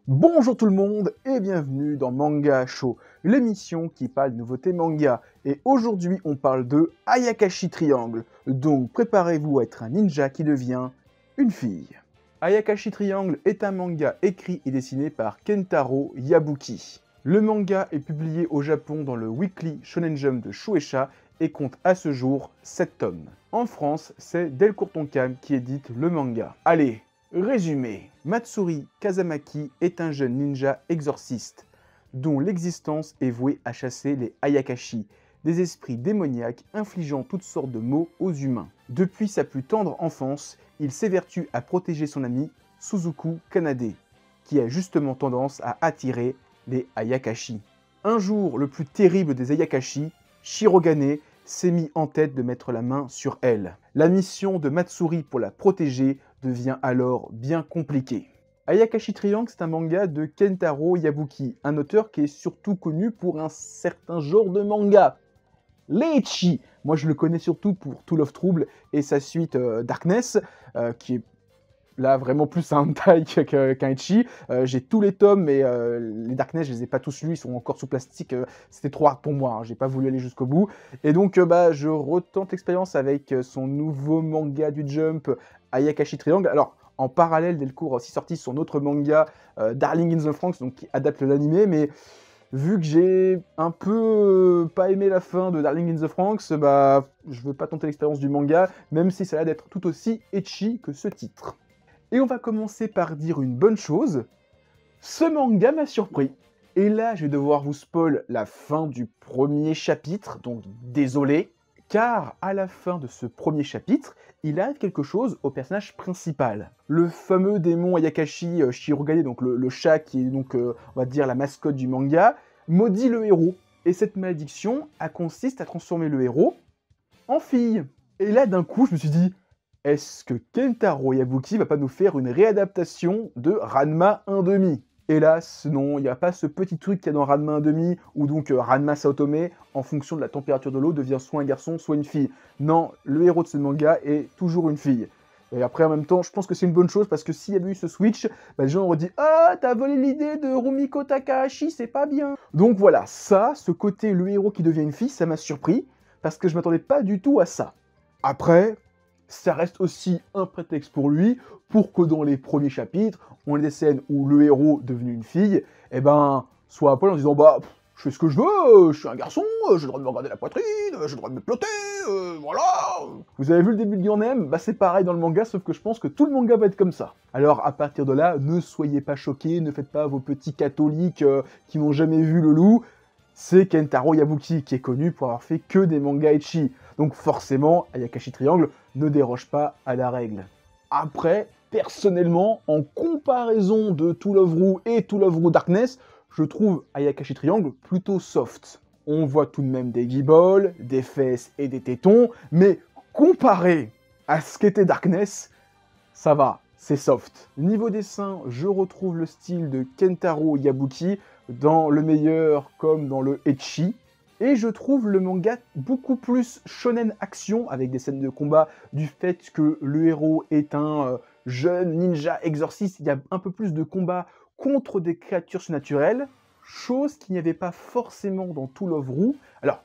Bonjour tout le monde et bienvenue dans Manga Show, l'émission qui parle de nouveautés manga. Et aujourd'hui on parle de Ayakashi Triangle, donc préparez-vous à être un ninja qui devient une fille. Ayakashi Triangle est un manga écrit et dessiné par Kentaro Yabuki. Le manga est publié au Japon dans le Weekly Shonen Jump de Shueisha et compte à ce jour 7 tomes. En France, c'est Delcourt Tonkam qui édite le manga. Allez, résumé. Matsuri Kazamaki est un jeune ninja exorciste dont l'existence est vouée à chasser les Ayakashi, des esprits démoniaques infligeant toutes sortes de maux aux humains. Depuis sa plus tendre enfance, il s'évertue à protéger son ami Suzuku Kanade, qui a justement tendance à attirer les Ayakashi. Un jour, le plus terrible des Ayakashi, Shirogane, s'est mis en tête de mettre la main sur elle. La mission de Matsuri pour la protéger devient alors bien compliquée. Ayakashi Triangle, c'est un manga de Kentaro Yabuki, un auteur qui est surtout connu pour un certain genre de manga, l'ecchi. Moi je le connais surtout pour Tool of Trouble et sa suite Darkness, qui est là vraiment plus un hentai qu'un ecchi. J'ai tous les tomes, mais les Darkness, je les ai pas tous lus, ils sont encore sous plastique, c'était trop hard pour moi, hein, j'ai pas voulu aller jusqu'au bout. Et donc je retente l'expérience avec son nouveau manga du Jump, Ayakashi Triangle. Alors, en parallèle, Delcourt a aussi sorti son autre manga, Darling in the Franxx, donc qui adapte l'animé, mais vu que j'ai un peu pas aimé la fin de Darling in the Franxx, je veux pas tenter l'expérience du manga, même si ça a l'air d'être tout aussi ecchi que ce titre. Et on va commencer par dire une bonne chose, ce manga m'a surpris. Et là, je vais devoir vous spoil la fin du premier chapitre, donc désolé, car à la fin de ce premier chapitre, il arrive quelque chose au personnage principal. Le fameux démon Ayakashi Shirogane, donc le chat qui est donc, on va dire, la mascotte du manga, maudit le héros. Et cette malédiction consiste à transformer le héros en fille. Et là, d'un coup, je me suis dit, est-ce que Kentaro Yabuki va pas nous faire une réadaptation de Ranma 1/2? Hélas, non, il n'y a pas ce petit truc qu'il y a dans Ranma 1/2, où donc Ranma Saotome, en fonction de la température de l'eau, devient soit un garçon, soit une fille. Non, le héros de ce manga est toujours une fille. Et après, en même temps, je pense que c'est une bonne chose, parce que s'il y avait eu ce switch, les gens auraient dit « Ah, t'as volé l'idée de Rumiko Takahashi, c'est pas bien !» Donc voilà, ça, ce côté le héros qui devient une fille, ça m'a surpris, parce que je m'attendais pas du tout à ça. Après, ça reste aussi un prétexte pour lui, pour que dans les premiers chapitres, on ait des scènes où le héros, devenu une fille, soit à poil en disant « je fais ce que je veux, je suis un garçon, j'ai le droit de me regarder la poitrine, j'ai le droit de me plotter, voilà !» Vous avez vu le début de Your Name? C'est pareil dans le manga, sauf que je pense que tout le manga va être comme ça. Alors à partir de là, ne soyez pas choqués, ne faites pas vos petits catholiques qui n'ont jamais vu le loup. C'est Kentaro Yabuki qui est connu pour avoir fait que des mangas ecchi. Donc forcément, Ayakashi Triangle ne déroge pas à la règle. Après, personnellement, en comparaison de To Love Ru et To Love Ru Darkness, je trouve Ayakashi Triangle plutôt soft. On voit tout de même des guibolles, des fesses et des tétons, mais comparé à ce qu'était Darkness, ça va, c'est soft. Niveau dessin, je retrouve le style de Kentaro Yabuki, dans le meilleur comme dans le ecchi. Et je trouve le manga beaucoup plus shonen action, avec des scènes de combat, du fait que le héros est un jeune ninja exorciste, il y a un peu plus de combat contre des créatures surnaturelles, chose qu'il n'y avait pas forcément dans To Love Ru. Alors,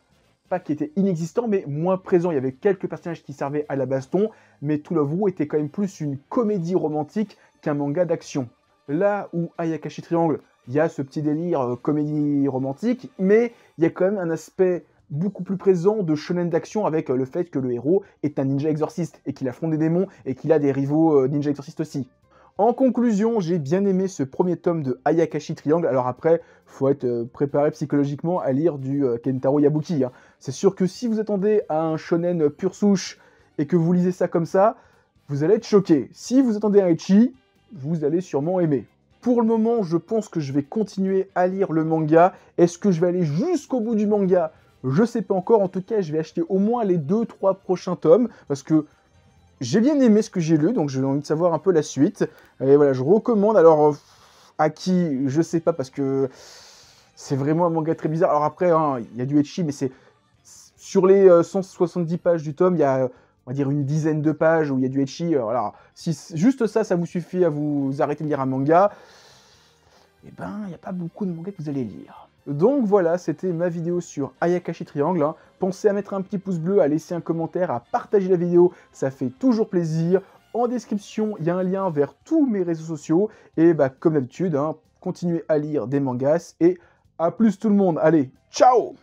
pas qui était inexistant, mais moins présent. Il y avait quelques personnages qui servaient à la baston, mais To Love Ru était quand même plus une comédie romantique qu'un manga d'action. Là où Ayakashi Triangle, il y a ce petit délire comédie romantique, mais il y a quand même un aspect beaucoup plus présent de shonen d'action avec le fait que le héros est un ninja exorciste et qu'il affronte des démons et qu'il a des rivaux ninja exorcistes aussi. En conclusion, j'ai bien aimé ce premier tome de Ayakashi Triangle. Alors après, faut être préparé psychologiquement à lire du Kentaro Yabuki. Hein. C'est sûr que si vous attendez à un shonen pure souche et que vous lisez ça comme ça, vous allez être choqué. Si vous attendez un ecchi, vous allez sûrement aimer. Pour le moment, je pense que je vais continuer à lire le manga. Est-ce que je vais aller jusqu'au bout du manga? Je sais pas encore. En tout cas, je vais acheter au moins les 2-3 prochains tomes, parce que j'ai bien aimé ce que j'ai lu, donc j'ai envie de savoir un peu la suite. Et voilà, je recommande. Alors, à qui? Je sais pas, parce que c'est vraiment un manga très bizarre. Alors après, hein, il y a du ecchi, mais c'est sur les 170 pages du tome, il y a, on va dire, une dizaine de pages où il y a du ecchi. Alors, si juste ça, ça vous suffit à vous arrêter de lire un manga, eh ben, il n'y a pas beaucoup de mangas que vous allez lire. Donc voilà, c'était ma vidéo sur Ayakashi Triangle. Hein. Pensez à mettre un petit pouce bleu, à laisser un commentaire, à partager la vidéo, ça fait toujours plaisir. En description, il y a un lien vers tous mes réseaux sociaux. Et bah, comme d'habitude, hein, continuez à lire des mangas et à plus tout le monde. Allez, ciao!